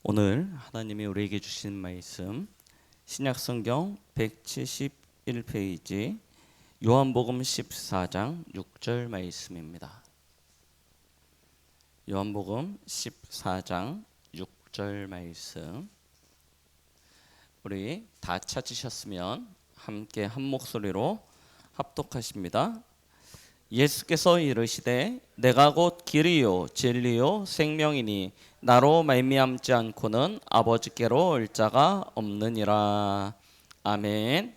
오늘 하나님이 우리에게 주신 말씀 신약성경 171페이지 요한복음 14장 6절 말씀입니다. 요한복음 14장 6절 말씀, 우리 다 찾으셨으면 함께 한 목소리로 합독하십니다. 예수께서 이르시되 내가 곧 길이요 진리요 생명이니 나로 말미암지 않고는 아버지께로 올 자가 없느니라. 아멘.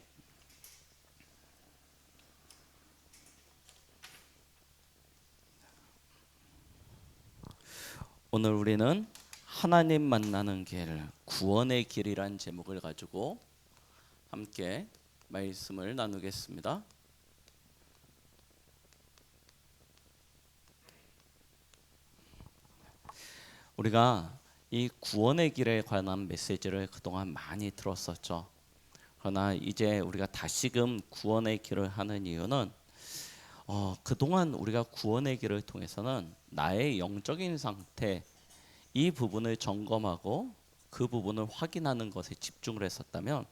오늘 우리는 하나님 만나는 길, 구원의 길이란 제목을 가지고 함께 말씀을 나누겠습니다. 우리가 이 구원의 길에 관한 메시지를 그동안 많이 들었었죠. 그러나 이제 우리가 다시금 구원의 길을 하는 이유는 그동안 우리가 구원의 길을 통해서는 나의 영적인 상태, 이 부분을 점검하고 그 부분을 확인하는 것에 집중을 했었다면,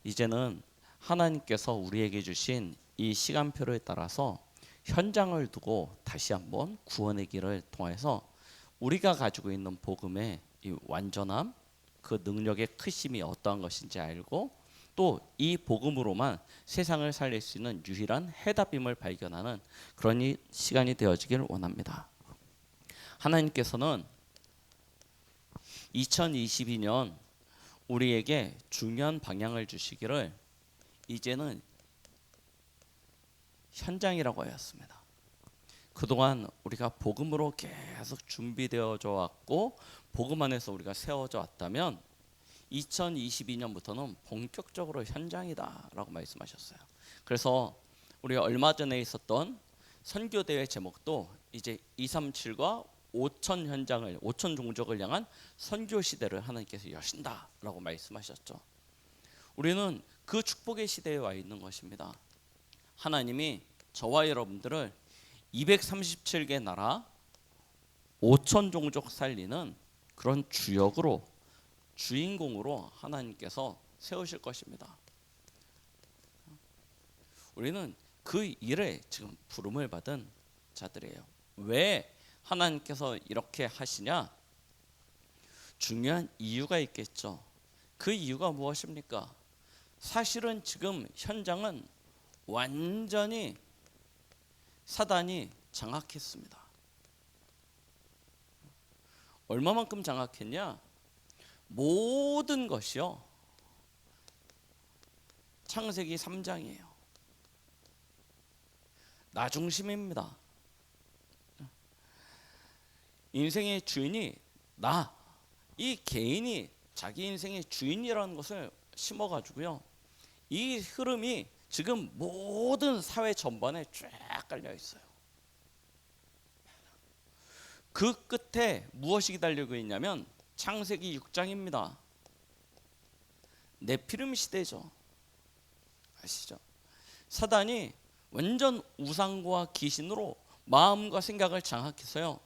이제는 하나님께서 우리에게 주신 이 시간표를 따라서 현장을 두고 다시 한번 구원의 길을 통해서 우리가 가지고 있는 복음의 이 완전함, 그 능력의 크심이 어떠한 것인지 알고, 또 이 복음으로만 세상을 살릴 수 있는 유일한 해답임을 발견하는 그런 시간이 되어지길 원합니다. 하나님께서는 2022년 우리에게 중요한 방향을 주시기를 이제는 현장이라고 하였습니다. 그동안 우리가 복음으로 계속 준비되어져 왔고 복음 안에서 우리가 세워져 왔다면 2022년부터는 본격적으로 현장이다 라고 말씀하셨어요. 그래서 우리가 얼마 전에 있었던 선교대회 제목도 이제 237과 5천 현장을, 5천 종족을 향한 선교 시대를 하나님께서 여신다 라고 말씀하셨죠. 우리는 그 축복의 시대에 와 있는 것입니다. 하나님이 저와 여러분들을 237개 나라 5천 종족 살리는 그런 주역으로, 주인공으로 하나님께서 세우실 것입니다. 우리는 그 일에 지금 부름을 받은 자들이에요. 왜 하나님께서 이렇게 하시냐? 중요한 이유가 있겠죠. 그 이유가 무엇입니까? 사실은 지금 현장은 완전히 사단이 장악했습니다. 얼마만큼 장악했냐? 모든 것이요, 창세기 3장이에요. 나 중심입니다. 인생의 주인이 나, 이 개인이 자기 인생의 주인이라는 것을 심어가지고요, 이 흐름이 지금 모든 사회 전반에 쫙 깔려 있어요. 그 끝에 무엇이 기다리고 있냐면 창세기 6장입니다. 네피림 시대죠. 아시죠? 사단이 완전 우상과 귀신으로 마음과 생각을 장악해서요,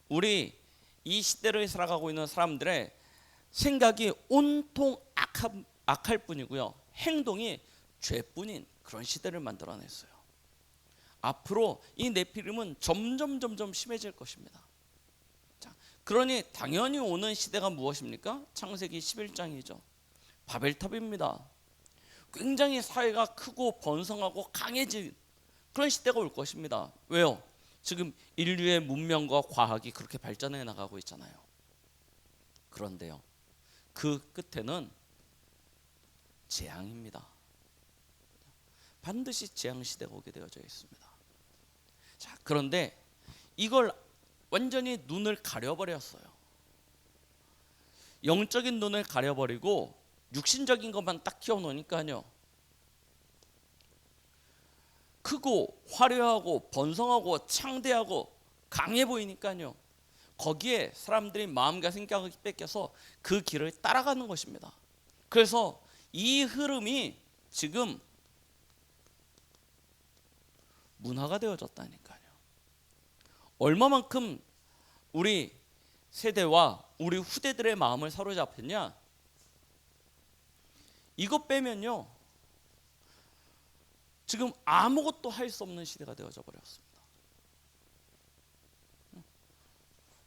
우리 이 시대를 살아가고 있는 사람들의 생각이 온통 악할 뿐이고요, 행동이 죄뿐인 그런 시대를 만들어냈어요. 앞으로 이 네피림은 점점 심해질 것입니다. 자, 그러니 당연히 오는 시대가 무엇입니까? 창세기 11장이죠. 바벨탑입니다. 굉장히 사회가 크고 번성하고 강해진 그런 시대가 올 것입니다. 왜요? 지금 인류의 문명과 과학이 그렇게 발전해 나가고 있잖아요. 그런데요, 그 끝에는 재앙입니다. 반드시 재앙 시대가 오게 되어져 있습니다. 자, 그런데 이걸 완전히 눈을 가려버렸어요. 영적인 눈을 가려버리고 육신적인 것만 딱 키워놓으니까요, 크고 화려하고 번성하고 창대하고 강해 보이니까요, 거기에 사람들이 마음과 생각을 뺏겨서 그 길을 따라가는 것입니다. 그래서 이 흐름이 지금 문화가 되어졌다니까요. 얼마만큼 우리 세대와 우리 후대들의 마음을 사로잡혔냐? 이거 빼면요, 지금 아무것도 할 수 없는 시대가 되어져 버렸습니다.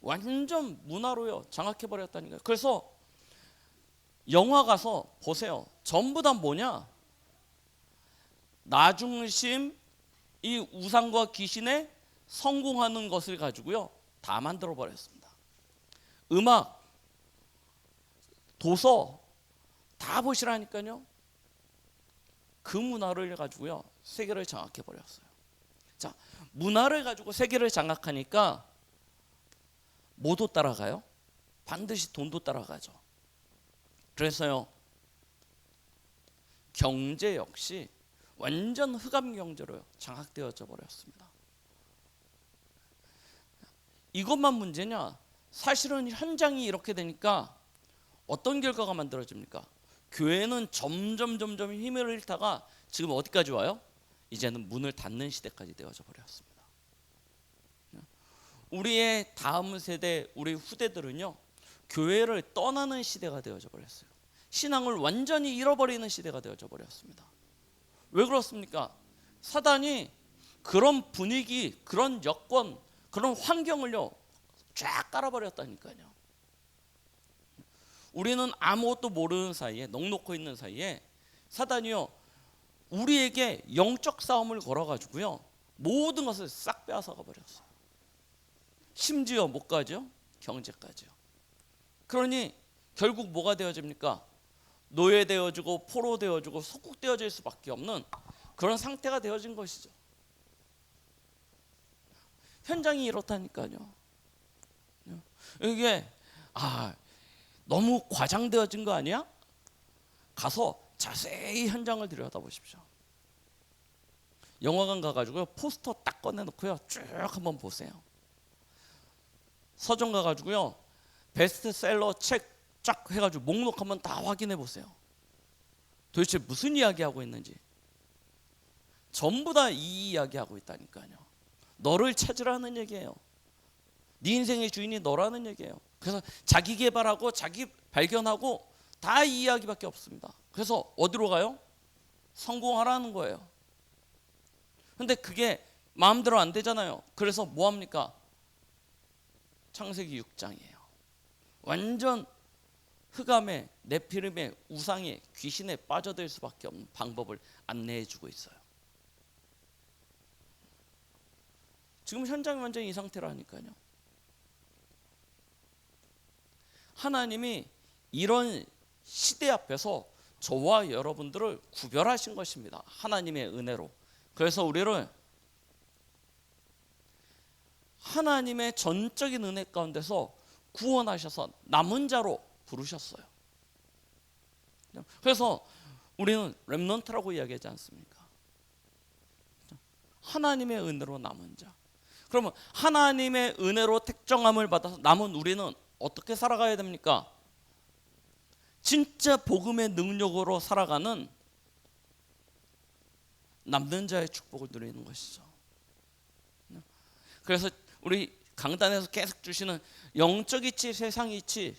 완전 문화로요 장악해 버렸다니까요. 그래서 영화 가서 보세요. 전부 다 뭐냐? 나중심, 이 우상과 귀신에 성공하는 것을 가지고요 다 만들어 버렸습니다. 음악, 도서 다 보시라니까요. 그 문화를 가지고요 세계를 장악해 버렸어요. 자, 문화를 가지고 세계를 장악하니까 뭐도 따라가요? 반드시 돈도 따라가죠. 그래서요 경제 역시 완전 흑암 경제로 장악되어져 버렸습니다. 이것만 문제냐? 사실은 현장이 이렇게 되니까 어떤 결과가 만들어집니까? 교회는 점점 힘을 잃다가 지금 어디까지 와요? 이제는 문을 닫는 시대까지 되어져 버렸습니다. 우리의 다음 세대, 우리 후대들은요 교회를 떠나는 시대가 되어져 버렸어요. 신앙을 완전히 잃어버리는 시대가 되어져 버렸습니다. 왜 그렇습니까? 사단이 그런 분위기, 그런 여건, 그런 환경을요 쫙 깔아버렸다니까요. 우리는 아무것도 모르는 사이에, 넋놓고 있는 사이에 사단이요 우리에게 영적 싸움을 걸어가지고요 모든 것을 싹 빼앗아가 버렸어요. 심지어 뭐까지요? 경제까지요. 그러니 결국 뭐가 되어집니까? 노예되어지고 포로되어지고 속국되어질 수밖에 없는 그런 상태가 되어진 것이죠. 현장이 이렇다니까요. 이게 너무 과장되어진 거 아니야? 가서 자세히 현장을 들여다보십시오. 영화관 가가지고요 포스터 딱 꺼내놓고요 쭉 한번 보세요. 서점 가가지고요 베스트셀러 책 쫙 해가지고 목록 한번 다 확인해 보세요. 도대체 무슨 이야기하고 있는지. 전부 다 이 이야기하고 있다니까요. 너를 찾으라는 얘기예요. 네 인생의 주인이 너라는 얘기예요. 그래서 자기 개발하고 자기 발견하고 다 이 이야기밖에 없습니다. 그래서 어디로 가요? 성공하라는 거예요. 근데 그게 마음대로 안 되잖아요. 그래서 뭐 합니까? 창세기 6장이에요. 완전 흑암에, 네피림의 우상에, 귀신에 빠져들 수밖에 없는 방법을 안내해 주고 있어요. 지금 현장이 완전히 이 상태라니까요. 하나님이 이런 시대 앞에서 저와 여러분들을 구별하신 것입니다. 하나님의 은혜로. 그래서 우리를 하나님의 전적인 은혜 가운데서 구원하셔서 남은 자로 부르셨어요. 그래서 우리는 렘넌트라고 이야기하지 않습니까? 하나님의 은혜로 남은 자. 그러면 하나님의 은혜로 택정함을 받아서 남은 우리는 어떻게 살아가야 됩니까? 진짜 복음의 능력으로 살아가는 남는 자의 축복을 누리는 것이죠. 그래서 우리 강단에서 계속 주시는 영적 이치, 세상 이치,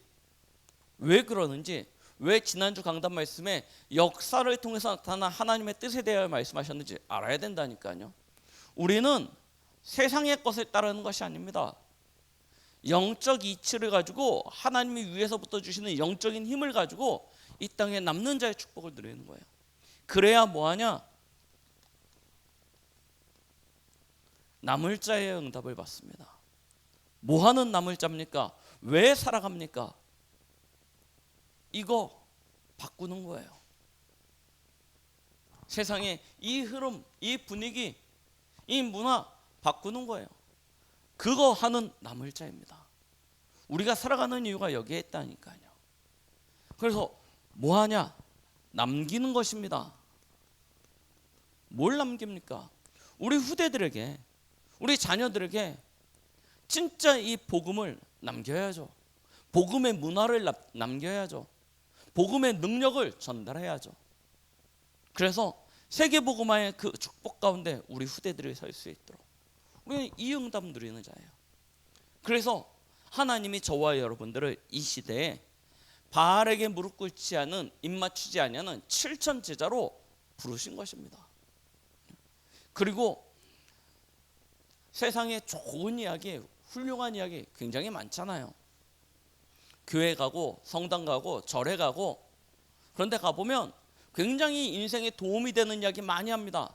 왜 그러는지, 왜 지난주 강단 말씀에 역사를 통해서 나타난 하나님의 뜻에 대하여 말씀하셨는지 알아야 된다니까요. 우리는 세상의 것을 따르는 것이 아닙니다. 영적 이치를 가지고 하나님이 위에서부터 주시는 영적인 힘을 가지고 이 땅에 남는 자의 축복을 누리는 거예요. 그래야 뭐하냐? 남을 자의 응답을 받습니다. 뭐하는 남을 자입니까? 왜 살아갑니까? 이거 바꾸는 거예요. 세상에 이 흐름, 이 분위기, 이 문화 바꾸는 거예요. 그거 하는 남을 자입니다. 우리가 살아가는 이유가 여기에 있다니까요. 그래서 뭐 하냐? 남기는 것입니다. 뭘 남깁니까? 우리 후대들에게, 우리 자녀들에게 진짜 이 복음을 남겨야죠. 복음의 문화를 남겨야죠. 복음의 능력을 전달해야죠. 그래서 세계복음화의 그 축복 가운데 우리 후대들이 설 수 있도록 우리는 이 응답 누리는 자예요. 그래서 하나님이 저와 여러분들을 이 시대에 바알에게 무릎 꿇지 않은, 입맞추지 않는 7천 제자로 부르신 것입니다. 그리고 세상에 좋은 이야기, 훌륭한 이야기 굉장히 많잖아요. 교회 가고 성당 가고 절에 가고, 그런데 가보면 굉장히 인생에 도움이 되는 이야기 많이 합니다.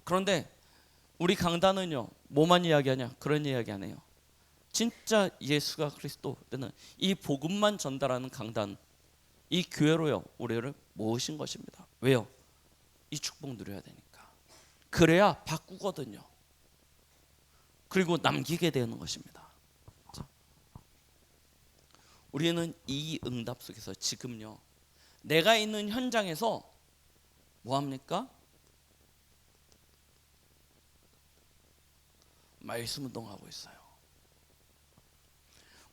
그런데 우리 강단은요, 뭐만 이야기하냐? 그런 이야기 안 해요. 진짜 예수가 그리스도 되는 이 복음만 전달하는 강단, 이 교회로요 우리를 모으신 것입니다. 왜요? 이 축복 누려야 되니까. 그래야 바꾸거든요. 그리고 남기게 되는 것입니다. 자, 우리는 이 응답 속에서 지금요, 내가 있는 현장에서 뭐 합니까? 말씀 운동하고 있어요.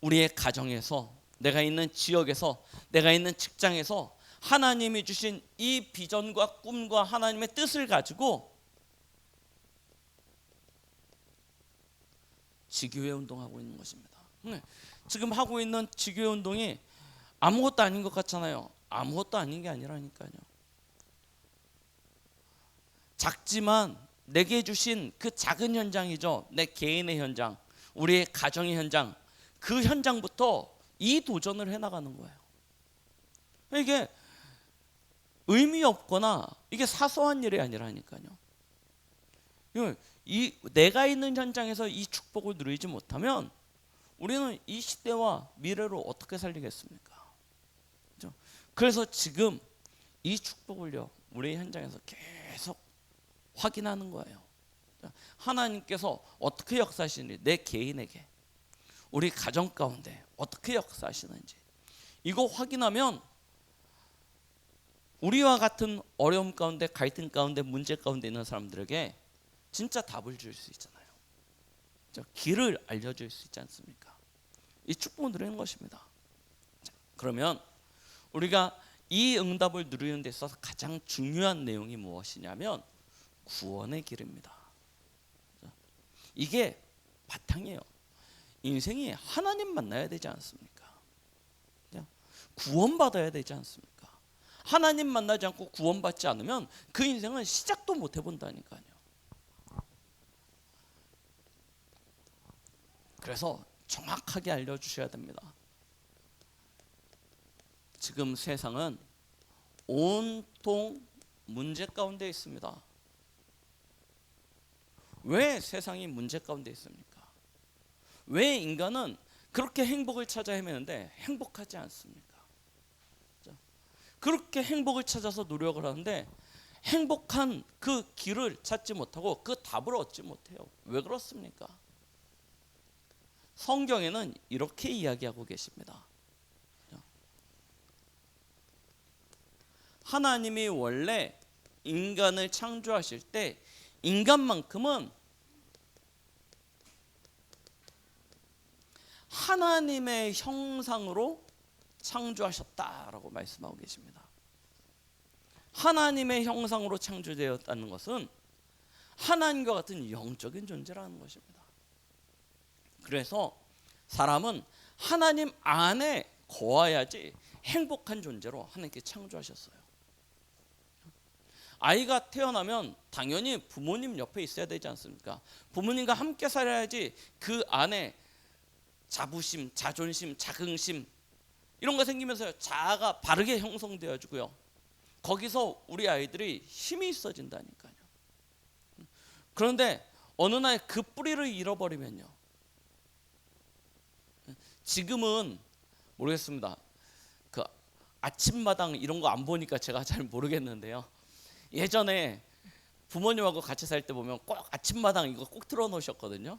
우리의 가정에서, 내가 있는 지역에서, 내가 있는 직장에서 하나님이 주신 이 비전과 꿈과 하나님의 뜻을 가지고 지교회 운동하고 있는 것입니다. 지금 하고 있는 지교회 운동이 아무것도 아닌 것 같잖아요. 아무것도 아닌 게 아니라니까요. 작지만 내게 주신 그 작은 현장이죠. 내 개인의 현장, 우리의 가정의 현장, 그 현장부터 이 도전을 해나가는 거예요. 이게 의미 없거나 이게 사소한 일이 아니라니까요. 내가 있는 현장에서 이 축복을 누리지 못하면 우리는 이 시대와 미래로 어떻게 살리겠습니까? 그래서 지금 이 축복을요, 우리 현장에서 계속 확인하는 거예요. 하나님께서 어떻게 역사하시는지, 내 개인에게, 우리 가정 가운데 어떻게 역사하시는지 이거 확인하면 우리와 같은 어려움 가운데, 갈등 가운데, 문제 가운데 있는 사람들에게 진짜 답을 줄 수 있잖아요. 길을 알려줄 수 있지 않습니까? 이 축복을 누리는 것입니다. 그러면 우리가 이 응답을 누리는 데 있어서 가장 중요한 내용이 무엇이냐면 구원의 길입니다. 이게 바탕이에요. 인생이 하나님 만나야 되지 않습니까? 구원받아야 되지 않습니까? 하나님 만나지 않고 구원받지 않으면 그 인생은 시작도 못 해본다니까요. 그래서 정확하게 알려주셔야 됩니다. 지금 세상은 온통 문제 가운데 있습니다. 왜 세상이 문제 가운데 있습니까? 왜 인간은 그렇게 행복을 찾아 헤매는데 행복하지 않습니까? 그렇게 행복을 찾아서 노력을 하는데 행복한 그 길을 찾지 못하고 그 답을 얻지 못해요. 왜 그렇습니까? 성경에는 이렇게 이야기하고 계십니다. 하나님이 원래 인간을 창조하실 때 인간만큼은 하나님의 형상으로 창조하셨다라고 말씀하고 계십니다. 하나님의 형상으로 창조되었다는 것은 하나님과 같은 영적인 존재라는 것입니다. 그래서 사람은 하나님 안에 거해야지 행복한 존재로 하나님께 창조하셨어요. 아이가 태어나면 당연히 부모님 옆에 있어야 되지 않습니까? 부모님과 함께 살아야지 그 안에 자부심, 자존심, 자긍심 이런 거 생기면서 자아가 바르게 형성되어지고요. 거기서 우리 아이들이 힘이 있어진다니까요. 그런데 어느 날 그 뿌리를 잃어버리면요. 지금은 모르겠습니다. 그 아침마당 이런 거 안 보니까 제가 잘 모르겠는데요. 예전에 부모님하고 같이 살 때 보면 꼭 아침마당 이거 꼭 틀어놓으셨거든요.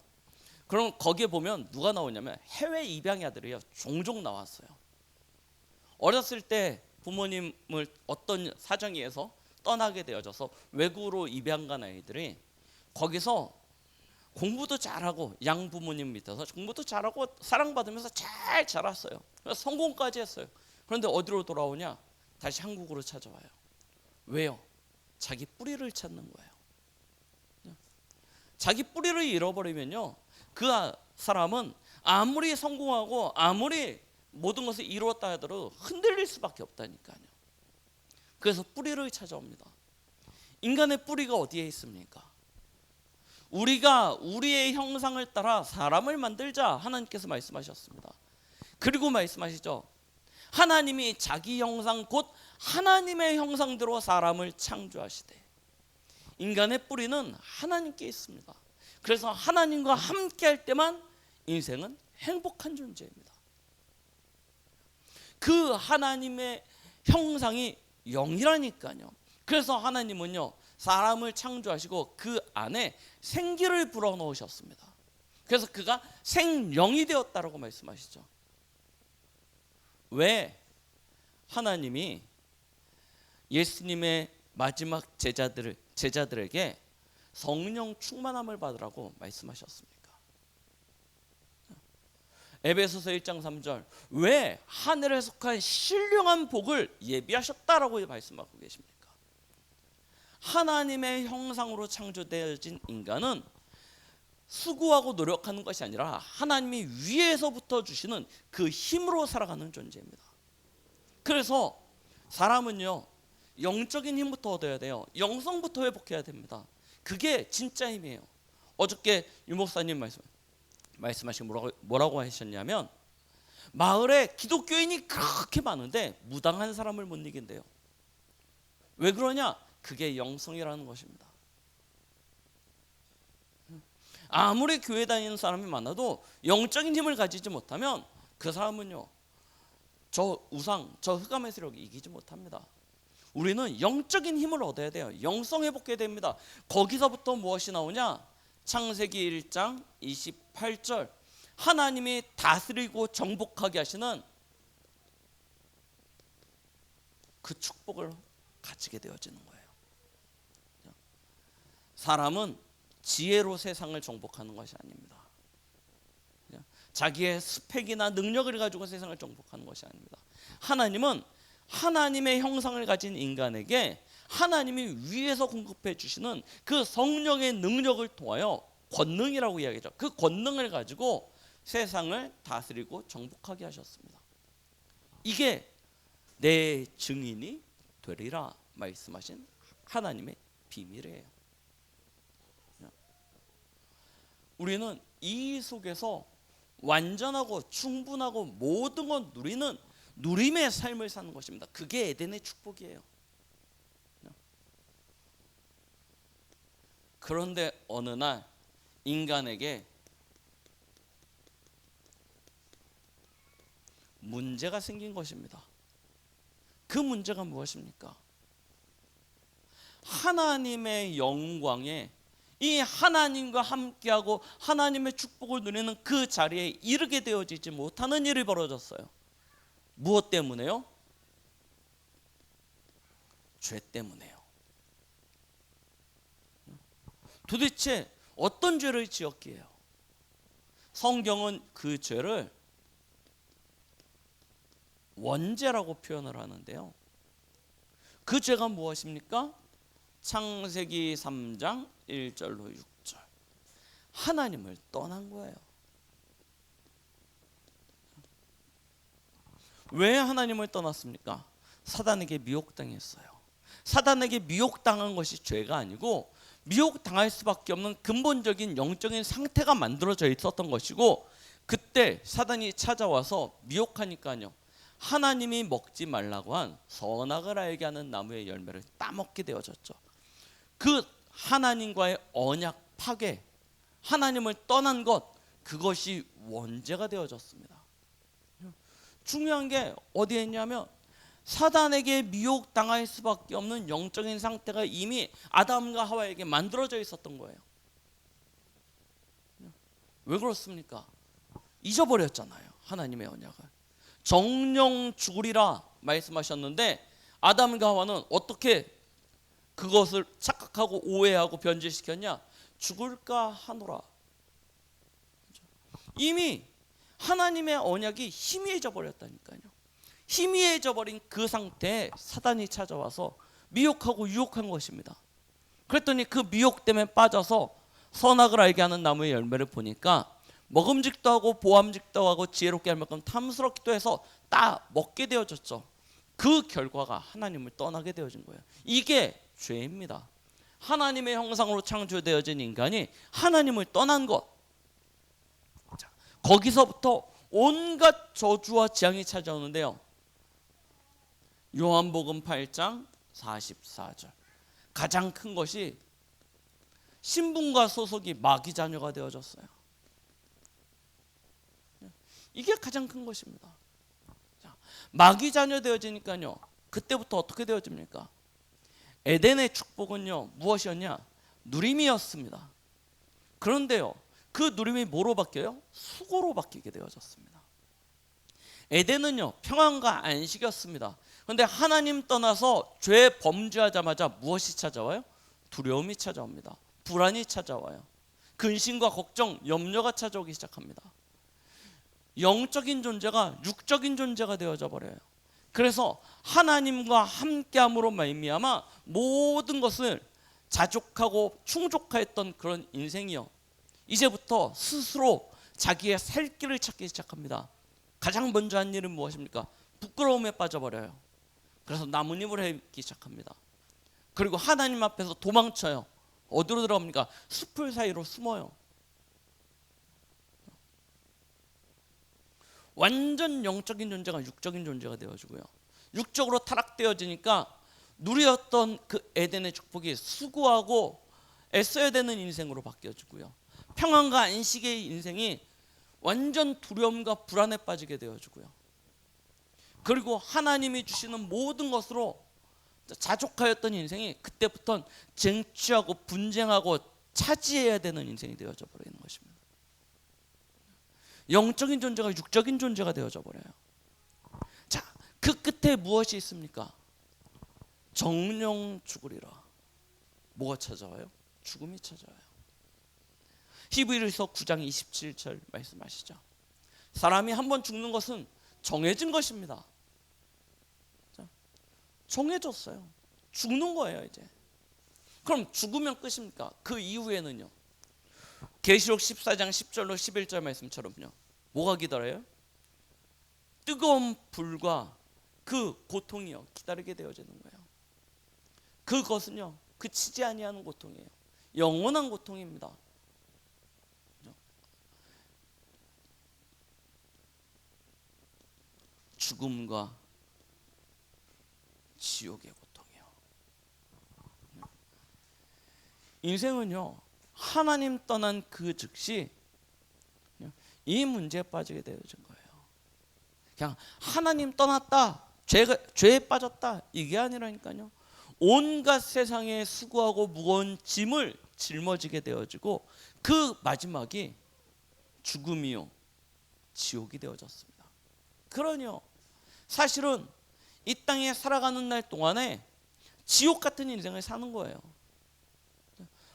그럼 거기에 보면 누가 나오냐면 해외 입양의 아들이요. 종종 나왔어요. 어렸을 때 부모님을 어떤 사정에 의해서 떠나게 되어져서 외국으로 입양 간 아이들이 거기서 공부도 잘하고 양부모님 밑에서 공부도 잘하고 사랑받으면서 잘 자랐어요. 성공까지 했어요. 그런데 어디로 돌아오냐? 다시 한국으로 찾아와요. 왜요? 자기 뿌리를 찾는 거예요. 자기 뿌리를 잃어버리면요, 그 사람은 아무리 성공하고 아무리 모든 것을 이루었다 하더라도 흔들릴 수밖에 없다니까요. 그래서 뿌리를 찾아옵니다. 인간의 뿌리가 어디에 있습니까? 우리가 우리의 형상을 따라 사람을 만들자 하나님께서 말씀하셨습니다. 그리고 말씀하시죠. 하나님이 자기 형상 곧 하나님의 형상대로 사람을 창조하시되 인간의 뿌리는 하나님께 있습니다. 그래서 하나님과 함께 할 때만 인생은 행복한 존재입니다. 그 하나님의 형상이 영이라니까요. 그래서 하나님은요 사람을 창조하시고 그 안에 생기를 불어넣으셨습니다. 그래서 그가 생령이 되었다라고 말씀하시죠. 왜 하나님이 예수님의 마지막 제자들에게 성령 충만함을 받으라고 말씀하셨습니까? 에베소서 1장 3절 왜 하늘에 속한 신령한 복을 예비하셨다라고 말씀하고 계십니까? 하나님의 형상으로 창조되어진 인간은 수고하고 노력하는 것이 아니라 하나님이 위에서부터 주시는 그 힘으로 살아가는 존재입니다. 그래서 사람은요 영적인 힘부터 얻어야 돼요. 영성부터 회복해야 됩니다. 그게 진짜 힘이에요. 어저께 유 목사님 말씀하신 뭐라고 하셨냐면 마을에 기독교인이 그렇게 많은데 무당한 사람을 못 이긴대요. 왜 그러냐? 그게 영성이라는 것입니다. 아무리 교회 다니는 사람이 많아도 영적인 힘을 가지지 못하면 그 사람은요 저 우상, 저 흑암의 세력이 이기지 못합니다. 우리는 영적인 힘을 얻어야 돼요. 영성 회복해야 됩니다. 거기서부터 무엇이 나오냐? 창세기 1장 28절 하나님이 다스리고 정복하게 하시는 그 축복을 가지게 되어지는 거예요. 사람은 지혜로 세상을 정복하는 것이 아닙니다. 자기의 스펙이나 능력을 가지고 세상을 정복하는 것이 아닙니다. 하나님은 하나님의 형상을 가진 인간에게 하나님이 위에서 공급해 주시는 그 성령의 능력을 통하여 권능이라고 이야기하죠. 그 권능을 가지고 세상을 다스리고 정복하게 하셨습니다. 이게 내 증인이 되리라 말씀하신 하나님의 비밀이에요. 우리는 이 속에서 완전하고 충분하고 모든 걸 누리는 누림의 삶을 사는 것입니다. 그게 에덴의 축복이에요. 그런데 어느 날 인간에게 문제가 생긴 것입니다. 그 문제가 무엇입니까? 하나님의 영광에 이 하나님과 함께하고 하나님의 축복을 누리는 그 자리에 이르게 되어지지 못하는 일이 벌어졌어요. 무엇 때문에요? 죄 때문에요. 도대체 어떤 죄를 지었기에요? 성경은 그 죄를 원죄라고 표현을 하는데요. 그 죄가 무엇입니까? 창세기 3장 1절로 6절 하나님을 떠난 거예요. 왜 하나님을 떠났습니까? 사단에게 미혹당했어요. 사단에게 미혹당한 것이 죄가 아니고 미혹당할 수밖에 없는 근본적인 영적인 상태가 만들어져 있었던 것이고 그때 사단이 찾아와서 미혹하니까요 하나님이 먹지 말라고 한 선악을 알게 하는 나무의 열매를 따먹게 되어졌죠. 그 하나님과의 언약 파괴, 하나님을 떠난 것, 그것이 원죄가 되어졌습니다. 중요한 게 어디에 있냐면 사단에게 미혹당할 수밖에 없는 영적인 상태가 이미 아담과 하와에게 만들어져 있었던 거예요. 왜 그렇습니까? 잊어버렸잖아요. 하나님의 언약을. 정령 죽으리라 말씀하셨는데 아담과 하와는 어떻게 그것을 착각하고 오해하고 변질시켰냐? 죽을까 하노라. 이미 하나님의 언약이 희미해져 버렸다니까요. 희미해져 버린 그 상태에 사단이 찾아와서 미혹하고 유혹한 것입니다. 그랬더니 그 미혹 때문에 빠져서 선악을 알게 하는 나무의 열매를 보니까 먹음직도 하고 보암직도 하고 지혜롭게 할 만큼 탐스럽기도 해서 딱 먹게 되어졌죠. 그 결과가 하나님을 떠나게 되어진 거예요. 이게 죄입니다. 하나님의 형상으로 창조되어진 인간이 하나님을 떠난 것. 자, 거기서부터 온갖 저주와 재앙이 찾아오는데요. 요한복음 8장 44절. 가장 큰 것이 신분과 소속이 마귀 자녀가 되어졌어요. 이게 가장 큰 것입니다. 자, 마귀 자녀 되어지니까요. 그때부터 어떻게 되어집니까? 에덴의 축복은요. 무엇이었냐? 누림이었습니다. 그런데요. 그 누림이 뭐로 바뀌어요? 수고로 바뀌게 되어졌습니다. 에덴은요. 평안과 안식이었습니다. 그런데 하나님 떠나서 죄 범죄하자마자 무엇이 찾아와요? 두려움이 찾아옵니다. 불안이 찾아와요. 근심과 걱정, 염려가 찾아오기 시작합니다. 영적인 존재가 육적인 존재가 되어져 버려요. 그래서 하나님과 함께함으로 말미암아 모든 것을 자족하고 충족하였던 그런 인생이요. 이제부터 스스로 자기의 살 길을 찾기 시작합니다. 가장 먼저 한 일은 무엇입니까? 부끄러움에 빠져버려요. 그래서 나뭇잎을 해기 시작합니다. 그리고 하나님 앞에서 도망쳐요. 어디로 들어갑니까? 숲을 사이로 숨어요. 완전 영적인 존재가 육적인 존재가 되어지고요. 육적으로 타락되어지니까 누리었던 그 에덴의 축복이 수고하고 애써야 되는 인생으로 바뀌어지고요. 평안과 안식의 인생이 완전 두려움과 불안에 빠지게 되어지고요. 그리고 하나님이 주시는 모든 것으로 자족하였던 인생이 그때부터는 쟁취하고 분쟁하고 차지해야 되는 인생이 되어져 버리는 것입니다. 영적인 존재가 육적인 존재가 되어져 버려요. 자, 그 끝에 무엇이 있습니까? 정령 죽으리라. 뭐가 찾아와요? 죽음이 찾아와요. 히브리서 9장 27절 말씀하시죠. 사람이 한번 죽는 것은 정해진 것입니다. 자, 정해졌어요. 죽는 거예요 이제. 그럼 죽으면 끝입니까? 그 이후에는요. 계시록 14장 10절로 11절 말씀처럼요. 뭐가 기다려요? 뜨거운 불과 그 고통이요. 기다리게 되어지는 거예요. 그것은요. 그치지 아니하는 고통이에요. 영원한 고통입니다. 죽음과 지옥의 고통이요. 인생은요. 하나님 떠난 그 즉시 이 문제에 빠지게 되어진 거예요. 그냥 하나님 떠났다, 죄에 빠졌다 이게 아니라니까요. 온갖 세상에 수고하고 무거운 짐을 짊어지게 되어지고 그 마지막이 죽음이요 지옥이 되어졌습니다. 그러니요 사실은 이 땅에 살아가는 날 동안에 지옥 같은 인생을 사는 거예요.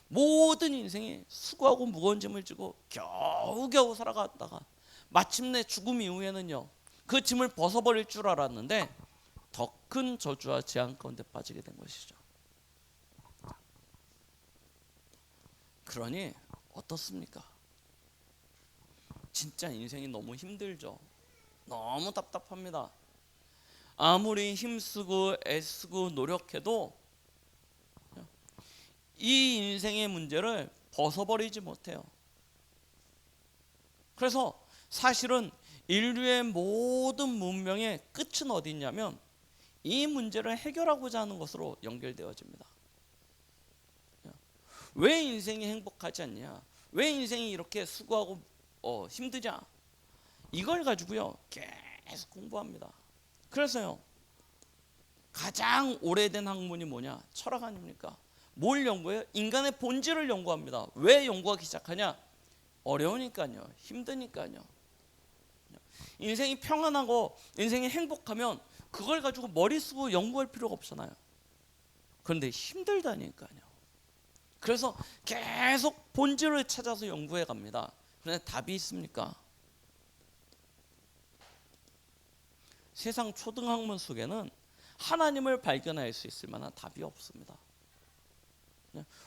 모든 인생이 수고하고 무거운 짐을 지고 겨우겨우 살아갔다가 마침내 죽음 이후에는요 그 짐을 벗어버릴 줄 알았는데 더 큰 저주와 재앙 가운데 빠지게 된 것이죠. 그러니 어떻습니까? 진짜 인생이 너무 힘들죠. 너무 답답합니다. 아무리 힘쓰고 애쓰고 노력해도 이 인생의 문제를 벗어버리지 못해요. 그래서 사실은 인류의 모든 문명의 끝은 어디 있냐면 이 문제를 해결하고자 하는 것으로 연결되어집니다. 왜 인생이 행복하지 않냐? 왜 인생이 이렇게 수고하고 힘드냐? 이걸 가지고요 계속 공부합니다. 그래서요 가장 오래된 학문이 뭐냐? 철학 아닙니까? 뭘 연구해요? 인간의 본질을 연구합니다. 왜 연구하기 시작하냐? 어려우니까요. 힘드니까요. 인생이 평안하고 인생이 행복하면 그걸 가지고 머리 쓰고 연구할 필요가 없잖아요. 그런데 힘들다니까요. 그래서 계속 본질을 찾아서 연구해 갑니다. 그런데 답이 있습니까? 세상 초등학문 속에는 하나님을 발견할 수 있을 만한 답이 없습니다.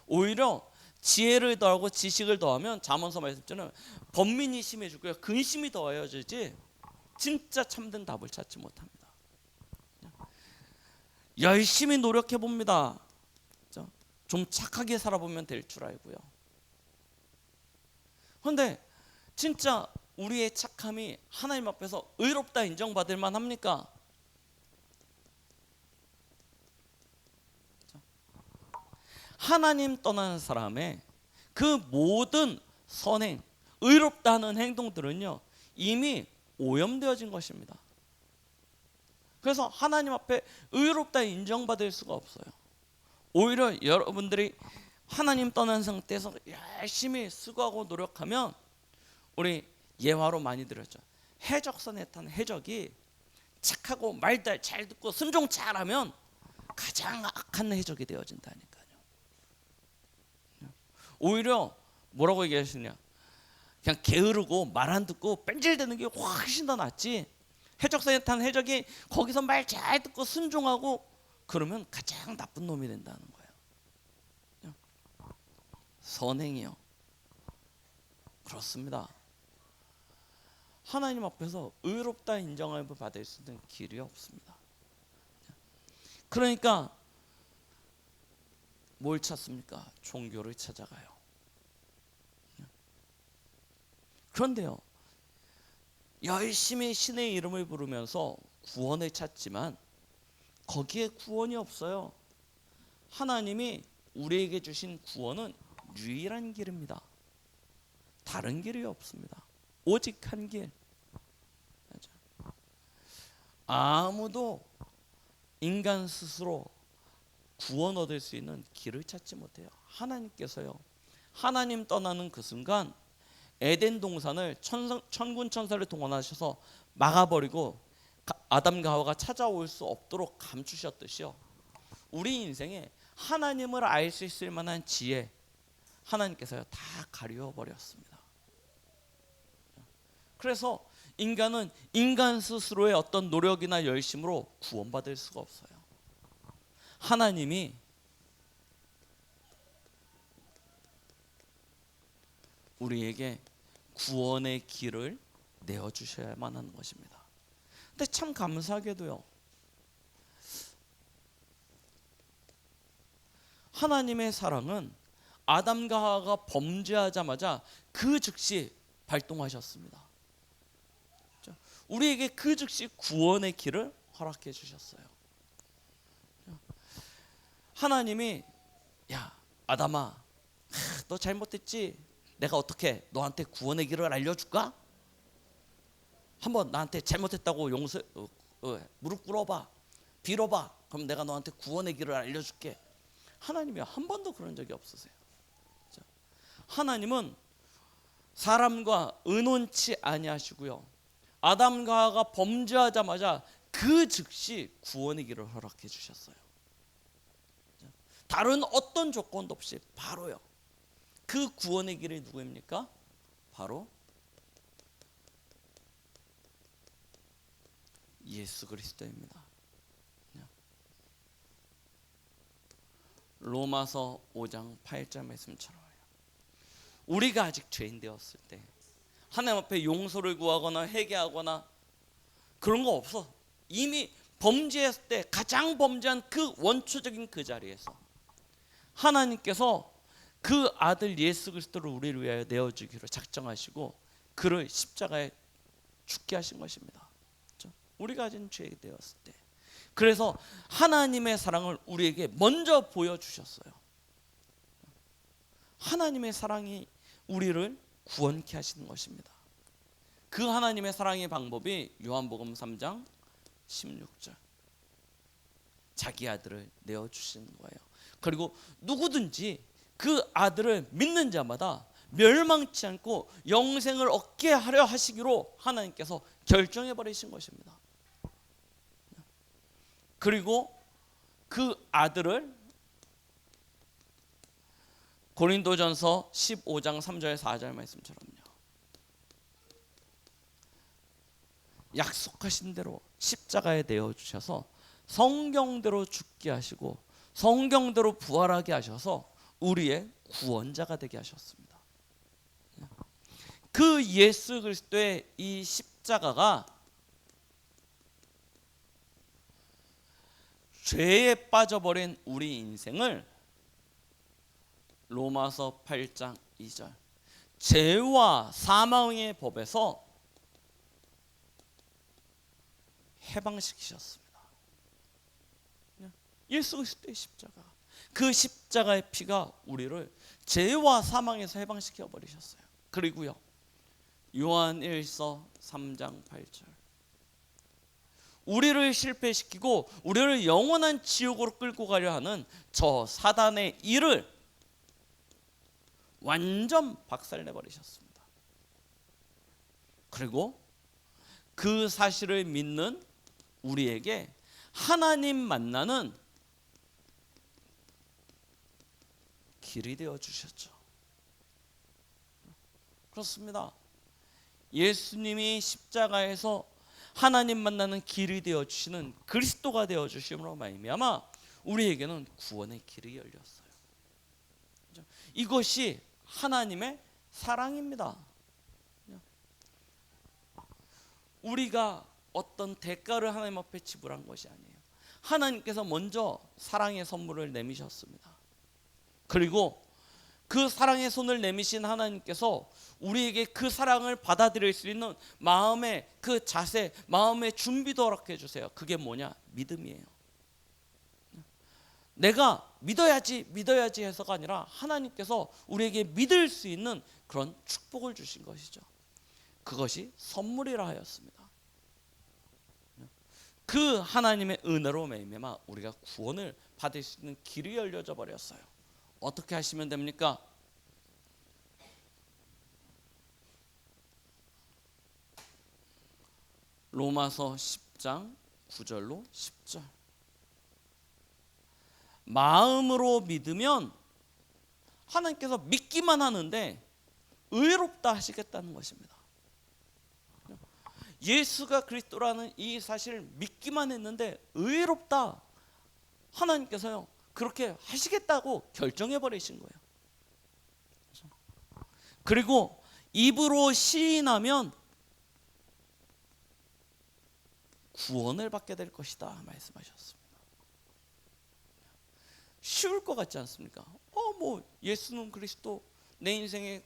오히려 지혜를 더하고 지식을 더하면 잠언서 말씀처럼 번민이 심해지고요, 근심이 더해지지 진짜 참된 답을 찾지 못합니다. 열심히 노력해 봅니다. 좀 착하게 살아보면 될 줄 알고요. 그런데 진짜 우리의 착함이 하나님 앞에서 의롭다 인정받을 만합니까? 하나님 떠나는 사람의 그 모든 선행, 의롭다는 행동들은요, 이미 오염되어진 것입니다. 그래서 하나님 앞에 의롭다 인정받을 수가 없어요. 오히려 여러분들이 하나님 떠난 상태에서 열심히 수고하고 노력하면, 우리 예화로 많이 들었죠. 해적선에 탄 해적이 착하고 말 잘 듣고 순종 잘하면 가장 악한 해적이 되어진다니까요. 오히려 뭐라고 얘기하시냐, 그냥 게으르고 말 안 듣고 뺀질대는 게 훨씬 더 낫지, 해적선에 탄 해적이 거기서 말 잘 듣고 순종하고 그러면 가장 나쁜 놈이 된다는 거예요. 선행이요, 그렇습니다. 하나님 앞에서 의롭다 인정을 받을 수 있는 길이 없습니다. 그러니까 뭘 찾습니까? 종교를 찾아가요. 그런데요, 열심히 신의 이름을 부르면서 구원을 찾지만 거기에 구원이 없어요. 하나님이 우리에게 주신 구원은 유일한 길입니다. 다른 길이 없습니다. 오직 한 길. 아무도 인간 스스로 구원 얻을 수 있는 길을 찾지 못해요. 하나님께서요, 하나님 떠나는 그 순간 에덴 동산을 천군 천사를 동원하셔서 막아버리고 아담과 하와가 찾아올 수 없도록 감추셨듯이요, 우리 인생에 하나님을 알 수 있을 만한 지혜, 하나님께서요 다 가려버렸습니다. 그래서 인간은 인간 스스로의 어떤 노력이나 열심으로 구원받을 수가 없어요. 하나님이 우리에게 구원의 길을 내어주셔야만 하는 것입니다. 근데 참 감사하게도요, 하나님의 사랑은 아담과 하와가 범죄하자마자 그 즉시 발동하셨습니다. 우리에게 그 즉시 구원의 길을 허락해 주셨어요. 하나님이, 야 아담아, 너 잘못했지? 내가 어떻게 너한테 구원의 길을 알려줄까? 한번 나한테 잘못했다고 무릎 꿇어봐, 빌어봐. 그럼 내가 너한테 구원의 길을 알려줄게. 하나님이 한 번도 그런 적이 없으세요. 하나님은 사람과 의논치 아니하시고요, 아담과 하와가 범죄하자마자 그 즉시 구원의 길을 허락해 주셨어요. 다른 어떤 조건도 없이 바로요. 그 구원의 길이 누구입니까? 바로 예수 그리스도입니다. 로마서 5장 8절 말씀처럼 우리가 아직 죄인 되었을 때 하나님 앞에 용서를 구하거나 회개하거나 그런 거 없어. 이미 범죄했을 때 가장 범죄한 그 원초적인 그 자리에서 하나님께서 그 아들 예수 그리스도를 우리를 위하여 내어주기로 작정하시고 그를 십자가에 죽게 하신 것입니다. 우리가 가진 죄이 되었을 때, 그래서 하나님의 사랑을 우리에게 먼저 보여주셨어요. 하나님의 사랑이 우리를 구원케 하시는 것입니다. 그 하나님의 사랑의 방법이 요한복음 3장 16절, 자기 아들을 내어주시는 거예요. 그리고 누구든지 그 아들을 믿는 자마다 멸망치 않고 영생을 얻게 하려 하시기로 하나님께서 결정해 버리신 것입니다. 그리고 그 아들을 고린도전서 15장 3절 4절 말씀처럼요, 약속하신 대로 십자가에 내어주셔서 성경대로 죽게 하시고 성경대로 부활하게 하셔서 우리의 구원자가 되게 하셨습니다. 그 예수 그리스도의 이 십자가가 죄에 빠져버린 우리 인생을 로마서 8장 2절 죄와 사망의 법에서 해방시키셨습니다. 예수 그리스도의 십자가, 그 십자가의 피가 우리를 죄와 사망에서 해방시켜 버리셨어요. 그리고요, 요한 1서 3장 8절 우리를 실패시키고 우리를 영원한 지옥으로 끌고 가려 하는 저 사단의 일을 완전 박살내버리셨습니다. 그리고 그 사실을 믿는 우리에게 하나님 만나는 길이 되어 주셨죠. 그렇습니다. 예수님이 십자가에서 하나님 만나는 길이 되어 주시는 그리스도가 되어 주심으로 말미암아 우리에게는 구원의 길이 열렸어요. 이것이 하나님의 사랑입니다. 우리가 어떤 대가를 하나님 앞에 지불한 것이 아니에요. 하나님께서 먼저 사랑의 선물을 내미셨습니다. 그리고 그 사랑의 손을 내미신 하나님께서 우리에게 그 사랑을 받아들일 수 있는 마음의 그 자세, 마음의 준비도 허락해 주세요. 그게 뭐냐? 믿음이에요. 내가 믿어야지 해서가 아니라 하나님께서 우리에게 믿을 수 있는 그런 축복을 주신 것이죠. 그것이 선물이라 하였습니다. 그 하나님의 은혜로 말미암아 우리가 구원을 받을 수 있는 길이 열려져 버렸어요. 어떻게 하시면 됩니까? 로마서 10장 9절로 10절 마음으로 믿으면 하나님께서 믿기만 하는데 의롭다 하시겠다는 것입니다. 예수가 그리스도라는 이 사실을 믿기만 했는데 의롭다 하나님께서요 그렇게 하시겠다고 결정해 버리신 거예요. 그리고 입으로 시인하면 구원을 받게 될 것이다 말씀하셨습니다. 쉬울 것 같지 않습니까? 뭐 예수는 그리스도, 내 인생의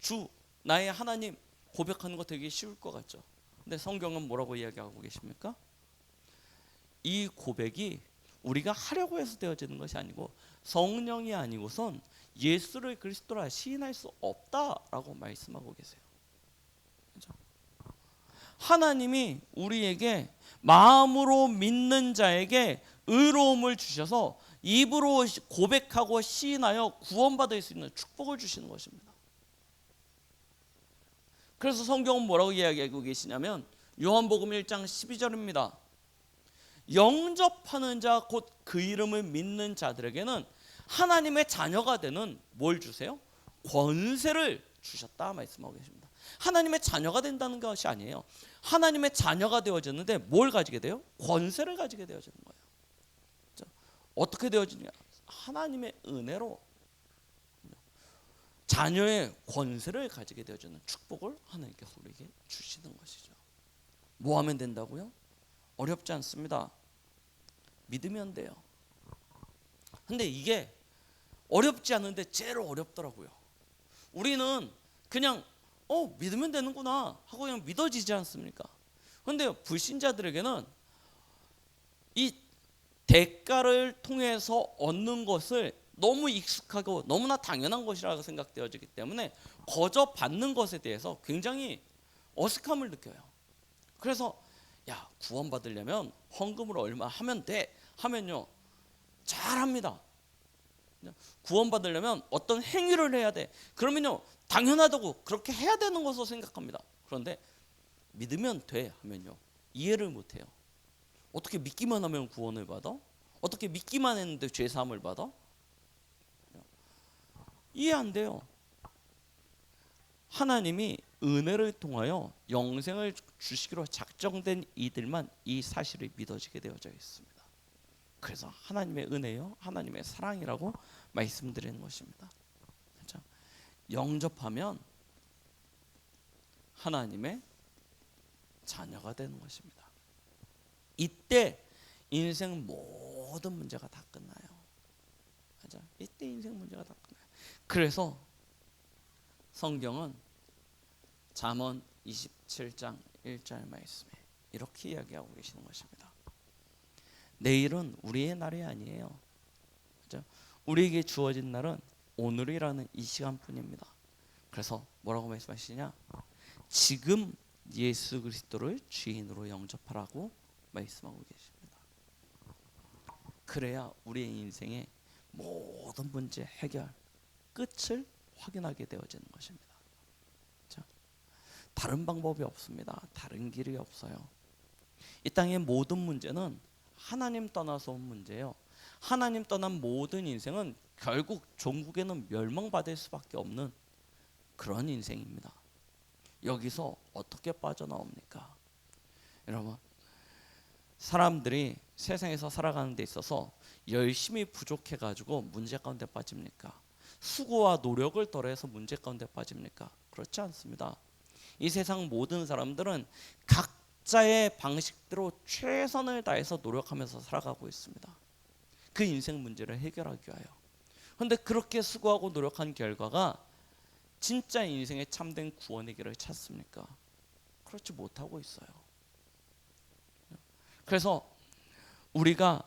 주, 나의 하나님 고백하는 거 되게 쉬울 것 같죠. 근데 성경은 뭐라고 이야기하고 계십니까? 이 고백이 우리가 하려고 해서 되어지는 것이 아니고 성령이 아니고선 예수를 그리스도라 시인할 수 없다라고 말씀하고 계세요. 그렇죠? 하나님이 우리에게 마음으로 믿는 자에게 의로움을 주셔서 입으로 고백하고 시인하여 구원받을 수 있는 축복을 주시는 것입니다. 그래서 성경은 뭐라고 이야기하고 계시냐면 요한복음 1장 12절입니다. 영접하는 자 곧 그 이름을 믿는 자들에게는 하나님의 자녀가 되는 뭘 주세요? 권세를 주셨다 말씀하고 계십니다. 하나님의 자녀가 된다는 것이 아니에요. 하나님의 자녀가 되어졌는데 뭘 가지게 돼요? 권세를 가지게 되어지는 거예요. 어떻게 되어지냐? 하나님의 은혜로 자녀의 권세를 가지게 되어지는 축복을 하나님께서 우리에게 주시는 것이죠. 뭐 하면 된다고요? 어렵지 않습니다. 믿으면 돼요. 근데 이게 어렵지 않은데 제일 어렵더라고요. 우리는 그냥 믿으면 되는구나 하고 그냥 믿어지지 않습니까? 근데 불신자들에게는 이 대가를 통해서 얻는 것을 너무 익숙하고 너무나 당연한 것이라고 생각되어지기 때문에 거저 받는 것에 대해서 굉장히 어색함을 느껴요. 그래서 야, 구원 받으려면 헌금을 얼마 하면 돼 하면요 잘합니다. 구원 받으려면 어떤 행위를 해야 돼 그러면요 당연하다고 그렇게 해야 되는 것으로 생각합니다. 그런데 믿으면 돼 하면요 이해를 못해요. 어떻게 믿기만 하면 구원을 받아? 어떻게 믿기만 했는데 죄 사함을 받아? 이해 안 돼요. 하나님이 은혜를 통하여 영생을 주시기로 작정된 이들만 이 사실이 믿어지게 되어져 있습니다. 그래서 하나님의 은혜요, 하나님의 사랑이라고 말씀드리는 것입니다. 그렇죠? 영접하면 하나님의 자녀가 되는 것입니다. 이때 인생 모든 문제가 다 끝나요. 맞아. 이때 인생 문제가 다 끝나요. 그래서 성경은 잠언 27장 1절 말씀에 이렇게 이야기하고 계시는 것입니다. 내일은 우리의 날이 아니에요. 그렇죠? 우리에게 주어진 날은 오늘이라는 이 시간뿐입니다. 그래서 뭐라고 말씀하시냐? 지금 예수 그리스도를 주인으로 영접하라고 말씀하고 계십니다. 그래야 우리의 인생의 모든 문제 해결 끝을 확인하게 되어지는 것입니다. 자, 다른 방법이 없습니다. 다른 길이 없어요. 이 땅의 모든 문제는 하나님 떠나서 온 문제예요. 하나님 떠난 모든 인생은 결국 종국에는 멸망받을 수밖에 없는 그런 인생입니다. 여기서 어떻게 빠져나옵니까? 여러분, 사람들이 세상에서 살아가는 데 있어서 열심히 부족해가지고 문제 가운데 빠집니까? 수고와 노력을 더해서 문제 가운데 빠집니까? 그렇지 않습니다. 이 세상 모든 사람들은 각자의 방식대로 최선을 다해서 노력하면서 살아가고 있습니다. 그 인생 문제를 해결하기 위하여. 그런데 그렇게 수고하고 노력한 결과가 진짜 인생의 참된 구원의 길을 찾습니까? 그렇지 못하고 있어요. 그래서 우리가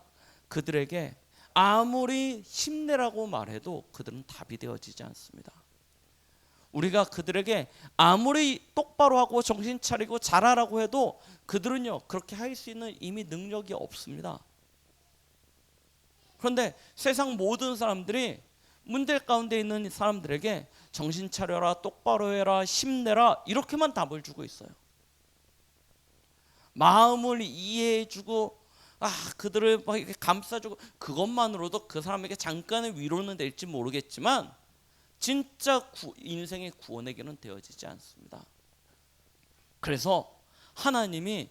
그들에게 아무리 힘내라고 말해도 그들은 답이 되어지지 않습니다. 우리가 그들에게 아무리 똑바로 하고 정신 차리고 잘하라고 해도 그들은요 그렇게 할 수 있는 이미 능력이 없습니다. 그런데 세상 모든 사람들이 문제 가운데 있는 사람들에게 정신 차려라, 똑바로 해라, 힘내라 이렇게만 답을 주고 있어요. 마음을 이해해주고 그들을 막 이렇게 감싸주고 그것만으로도 그 사람에게 잠깐의 위로는 될지 모르겠지만 진짜 인생의 구원의 길은 되어지지 않습니다. 그래서 하나님이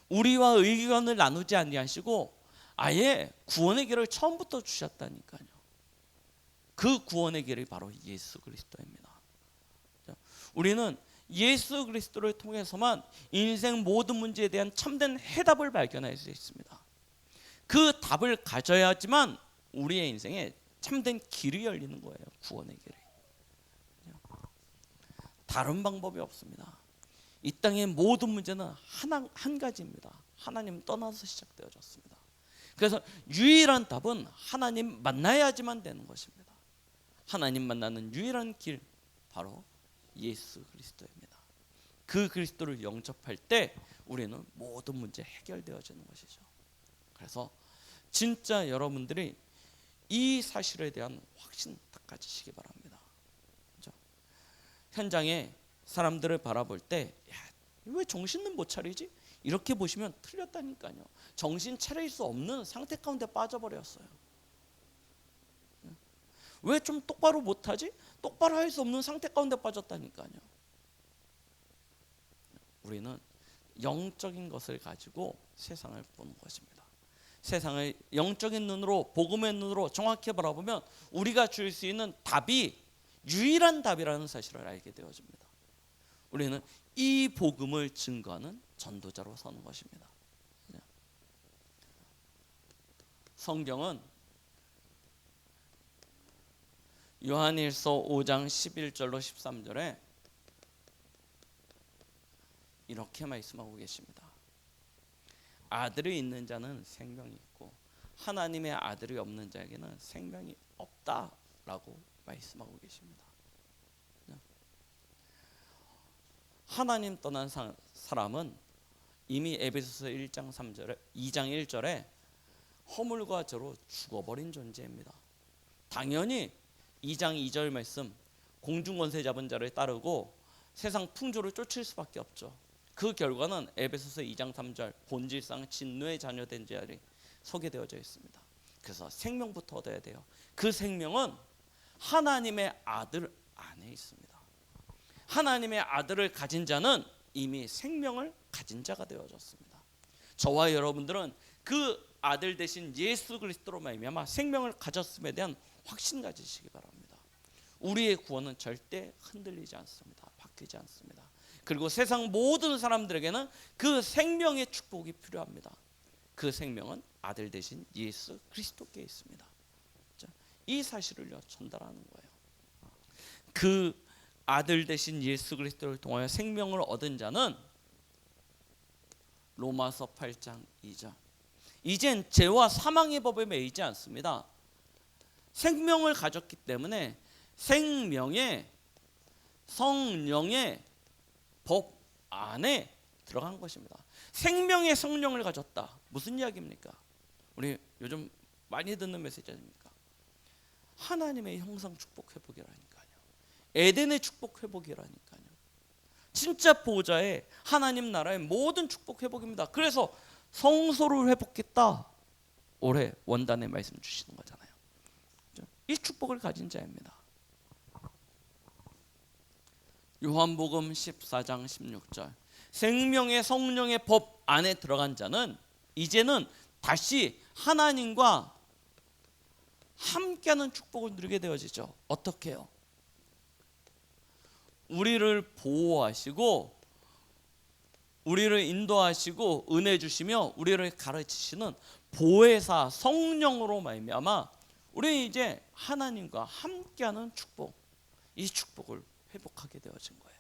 우리와 의견을 나누지 아니하시고 아예 구원의 길을 처음부터 주셨다니까요. 그 구원의 길이 바로 예수 그리스도입니다. 우리는 예수 그리스도를 통해서만 인생 모든 문제에 대한 참된 해답을 발견할 수 있습니다. 그 답을 가져야지만 우리의 인생에 참된 길이 열리는 거예요. 구원의 길이. 다른 방법이 없습니다. 이 땅의 모든 문제는 한 가지입니다. 하나님 떠나서 시작되어졌습니다. 그래서 유일한 답은 하나님 만나야지만 되는 것입니다. 하나님 만나는 유일한 길 바로 예수 그리스도입니다. 그 그리스도를 영접할 때 우리는 모든 문제 해결되어지는 것이죠. 그래서 진짜 여러분들이 이 사실에 대한 확신 딱 가지시기 바랍니다. 그렇죠? 현장에 사람들을 바라볼 때 왜 정신은 못 차리지? 이렇게 보시면 틀렸다니까요. 정신 차릴 수 없는 상태 가운데 빠져버렸어요. 왜 좀 똑바로 못하지? 똑바로 할 수 없는 상태 가운데 빠졌다니까요. 우리는 영적인 것을 가지고 세상을 보는 것입니다. 세상을 영적인 눈으로, 복음의 눈으로 정확히 바라보면 우리가 줄 수 있는 답이 유일한 답이라는 사실을 알게 되어집니다. 우리는 이 복음을 증거하는 전도자로 서는 것입니다. 성경은 요한일서 5장 11절로 13절에 이렇게 말씀하고 계십니다. 아들이 있는 자는 생명이 있고 하나님의 아들이 없는 자에게는 생명이 없다라고 말씀하고 계십니다. 하나님 떠난 사람은 이미 에베소서 1장 3절에 2장 1절에 허물과 죄로 죽어버린 존재입니다. 당연히 2장 2절 말씀 공중권세 잡은 자를 따르고 세상 풍조를 쫓을 수밖에 없죠. 그 결과는 에베소서 2장 3절 본질상 진노의 자녀된 자들이 소개되어져 있습니다. 그래서 생명부터 얻어야 돼요. 그 생명은 하나님의 아들 안에 있습니다. 하나님의 아들을 가진 자는 이미 생명을 가진 자가 되어졌습니다. 저와 여러분들은 그 아들 대신 예수 그리스도로 말미암아 생명을 가졌음에 대한 확신 가지시기 바랍니다. 우리의 구원은 절대 흔들리지 않습니다. 바뀌지 않습니다. 그리고 세상 모든 사람들에게는 그 생명의 축복이 필요합니다. 그 생명은 아들 되신 예수 그리스도께 있습니다. 이 사실을 전달하는 거예요. 그 아들 되신 예수 그리스도를 통하여 생명을 얻은 자는 로마서 8장 2절 이젠 죄와 사망의 법에 매이지 않습니다. 생명을 가졌기 때문에 생명의 성령의 법 안에 들어간 것입니다. 생명의 성령을 가졌다. 무슨 이야기입니까? 우리 요즘 많이 듣는 메시지 아닙니까? 하나님의 형상 축복 회복이라니까요. 에덴의 축복 회복이라니까요. 진짜 보호자의 하나님 나라의 모든 축복 회복입니다. 그래서 성소를 회복했다. 올해 원단에 말씀 주시는 거잖아요. 이 축복을 가진 자입니다. 요한복음 14장 16절 생명의 성령의 법 안에 들어간 자는 이제는 다시 하나님과 함께하는 축복을 누리게 되어지죠. 어떻게 해요? 우리를 보호하시고 우리를 인도하시고 은혜 주시며 우리를 가르치시는 보혜사 성령으로 말미암아 우리는 이제 하나님과 함께하는 축복, 이 축복을 회복하게 되어진 거예요.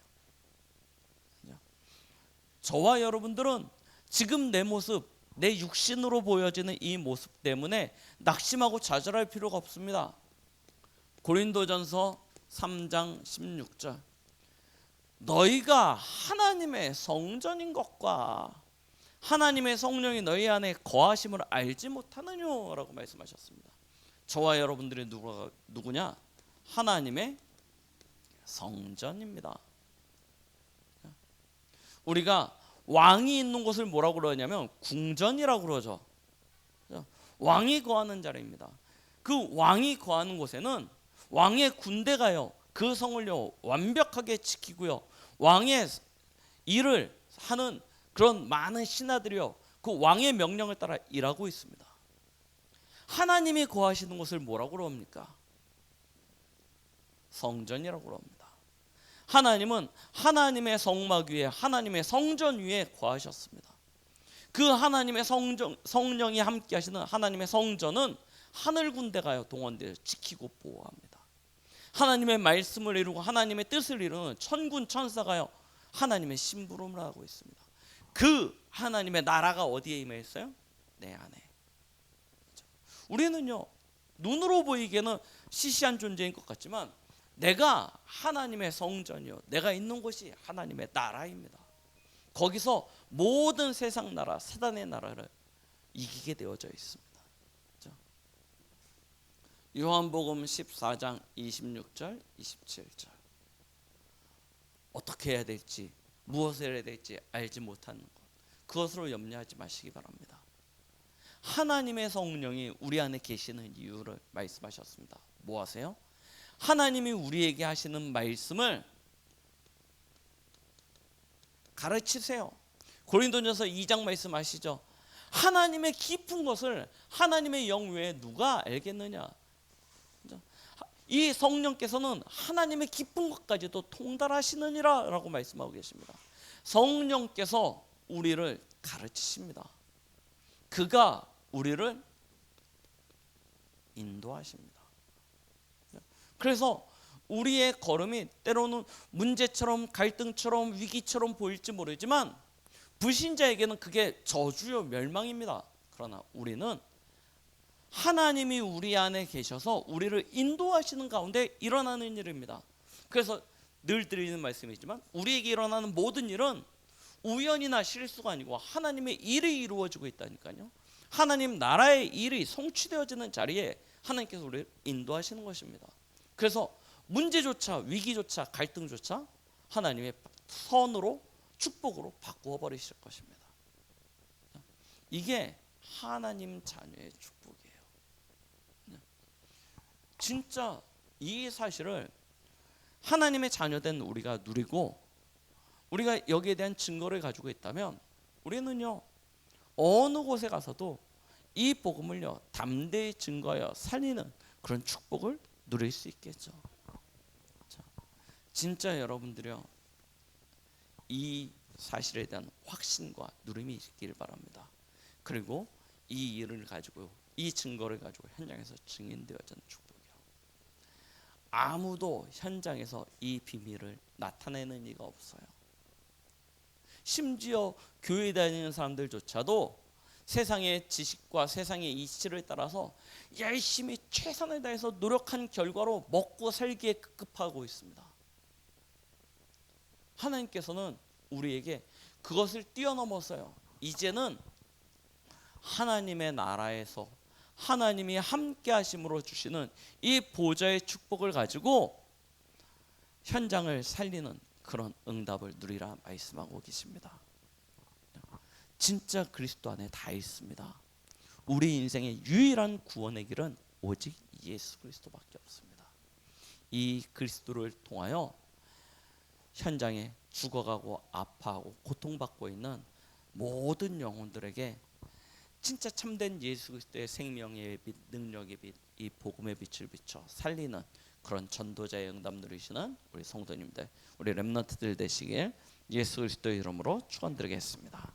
저와 여러분들은 지금 내 모습, 내 육신으로 보여지는 이 모습 때문에 낙심하고 좌절할 필요가 없습니다. 고린도전서 3장 16절 너희가 하나님의 성전인 것과 하나님의 성령이 너희 안에 거하심을 알지 못하느냐라고 말씀하셨습니다. 저와 여러분들이 누구냐? 하나님의 성전입니다. 우리가 왕이 있는 곳을 뭐라고 그러냐면 궁전이라고 그러죠. 왕이 거하는 자리입니다. 그 왕이 거하는 곳에는 왕의 군대가요 그 성을요 완벽하게 지키고요 왕의 일을 하는 그런 많은 신하들이요 그 왕의 명령을 따라 일하고 있습니다. 하나님이 거하시는 곳을 뭐라고 그럽니까? 성전이라고 그럽니다. 하나님은 하나님의 성막 위에 하나님의 성전 위에 거하셨습니다. 그 하나님의 성령이 함께 하시는 하나님의 성전은 하늘 군대가요 동원되어 지키고 보호합니다. 하나님의 말씀을 이루고 하나님의 뜻을 이루는 천군 천사가요 하나님의 심부름을 하고 있습니다. 그 하나님의 나라가 어디에 임해 있어요? 내 안에. 우리는요 눈으로 보이기에는 시시한 존재인 것 같지만 내가 하나님의 성전이요 내가 있는 곳이 하나님의 나라입니다. 거기서 모든 세상 나라 사단의 나라를 이기게 되어져 있습니다. 요한복음 14장 26절 27절 어떻게 해야 될지 무엇을 해야 될지 알지 못하는 것 그것으로 염려하지 마시기 바랍니다. 하나님의 성령이 우리 안에 계시는 이유를 말씀하셨습니다. 뭐 하세요? 하나님이 우리에게 하시는 말씀을 가르치세요. 고린도전서 2장 말씀 아시죠? 하나님의 깊은 것을 하나님의 영 외에 누가 알겠느냐? 이 성령께서는 하나님의 깊은 것까지도 통달하시느니라 라고 말씀하고 계십니다. 성령께서 우리를 가르치십니다. 그가 우리를 인도하십니다. 그래서 우리의 걸음이 때로는 문제처럼 갈등처럼 위기처럼 보일지 모르지만 불신자에게는 그게 저주요 멸망입니다. 그러나 우리는 하나님이 우리 안에 계셔서 우리를 인도하시는 가운데 일어나는 일입니다. 그래서 늘 드리는 말씀이지만 우리에게 일어나는 모든 일은 우연이나 실수가 아니고 하나님의 일이 이루어지고 있다니까요. 하나님 나라의 일이 성취되어지는 자리에 하나님께서 우리를 인도하시는 것입니다. 그래서 문제조차 위기조차 갈등조차 하나님의 선으로 축복으로 바꾸어 버리실 것입니다. 이게 하나님 자녀의 축복이에요. 진짜 이 사실을 하나님의 자녀된 우리가 누리고 우리가 여기에 대한 증거를 가지고 있다면 우리는요 어느 곳에 가서도 이 복음을요 담대히 증거하여 살리는 그런 축복을 누릴 수 있겠죠. 자, 진짜 여러분들이요, 이 사실에 대한 확신과 누림이 있기를 바랍니다. 그리고 이 일을 가지고, 이 증거를 가지고 현장에서 증인되어지는 축복이요, 아무도 현장에서 이 비밀을 나타내는 이가 없어요. 심지어 교회 다니는 사람들조차도 세상의 지식과 세상의 이치를 따라서 열심히 최선을 다해서 노력한 결과로 먹고 살기에 급급하고 있습니다. 하나님께서는 우리에게 그것을 뛰어넘어서요, 이제는 하나님의 나라에서 하나님이 함께 하심으로 주시는 이 보좌의 축복을 가지고 현장을 살리는 그런 응답을 누리라 말씀하고 계십니다. 진짜 그리스도 안에 다 있습니다. 우리 인생의 유일한 구원의 길은 오직 예수 그리스도밖에 없습니다. 이 그리스도를 통하여 현장에 죽어가고 아파하고 고통받고 있는 모든 영혼들에게 진짜 참된 예수 그리스도의 생명의 빛, 능력의 빛, 이 복음의 빛을 비춰 살리는 그런 전도자의 응답 누리시는 우리 성도님들, 우리 렘넌트들 되시길 예수 그리스도의 이름으로 축원드리겠습니다.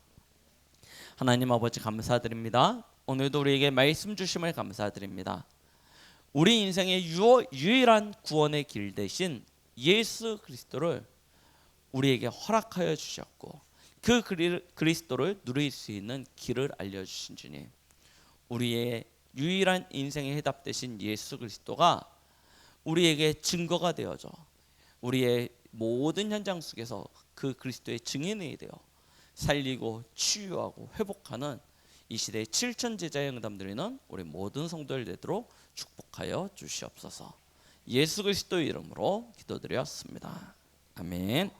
하나님 아버지 감사드립니다. 오늘도 우리에게 말씀 주심을 감사드립니다. 우리 인생의 유일한 구원의 길 대신 예수 그리스도를 우리에게 허락하여 주셨고, 그 그리스도를 누릴 수 있는 길을 알려주신 주님, 우리의 유일한 인생의 해답 되신 예수 그리스도가 우리에게 증거가 되어져 우리의 모든 현장 속에서 그 그리스도의 증인이 되어 살리고 치유하고 회복하는 이 시대의 7천 제자의 응답 드리는 우리 모든 성도들 되도록 축복하여 주시옵소서. 예수 그리스도의 이름으로 기도드렸습니다. 아멘.